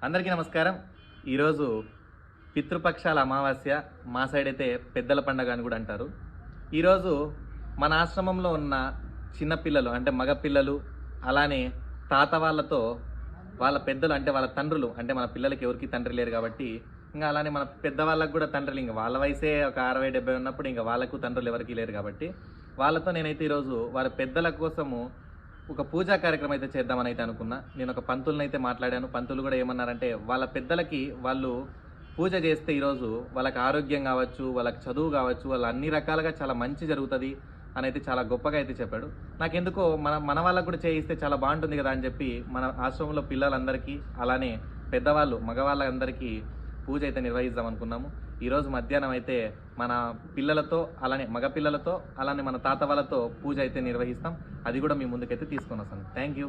అందరికీ నమస్కారం. ఈరోజు పితృపక్షాల అమావాస్య, మా సైడ్ అయితే పెద్దల పండగ అని కూడా అంటారు. ఈరోజు మన ఆశ్రమంలో ఉన్న చిన్నపిల్లలు అంటే మగపిల్లలు, అలానే తాత వాళ్ళతో వాళ్ళ పెద్దలు అంటే వాళ్ళ తండ్రులు, అంటే మన పిల్లలకి ఎవరికి తండ్రి లేరు కాబట్టి ఇంకా అలానే మన పెద్దవాళ్ళకు కూడా తండ్రులు, ఇంకా వాళ్ళ వయసే ఒక 60-70 ఉన్నప్పుడు ఇంకా వాళ్ళకు తండ్రులు ఎవరికి లేరు కాబట్టి వాళ్ళతో నేనైతే ఈరోజు వారి పెద్దల కోసము ఒక పూజా కార్యక్రమం అయితే చేద్దామని అయితే అనుకున్నా. నేను ఒక పంతులను అయితే మాట్లాడాను. పంతులు కూడా ఏమన్నారంటే వాళ్ళ పెద్దలకి వాళ్ళు పూజ చేస్తే ఈరోజు వాళ్ళకి ఆరోగ్యం కావచ్చు, వాళ్ళకి చదువు కావచ్చు, వాళ్ళ అన్ని రకాలుగా చాలా మంచి జరుగుతుంది అని అయితే చాలా గొప్పగా అయితే చెప్పాడు. నాకెందుకో మన వాళ్ళకు కూడా చేయిస్తే చాలా బాగుంటుంది కదా అని చెప్పి మన ఆశ్రమంలో పిల్లలందరికీ అలానే పెద్దవాళ్ళు మగవాళ్ళందరికీ పూజ అయితే నిర్వహిద్దాం అనుకున్నాము. ఈరోజు మధ్యాహ్నం అయితే మన పిల్లలతో అలానే మగ పిల్లలతో అలానే మన తాత వాళ్ళతో పూజ అయితే నిర్వహిస్తాం. అది కూడా మీ ముందుకైతే తీసుకొని వస్తాను. Thank you.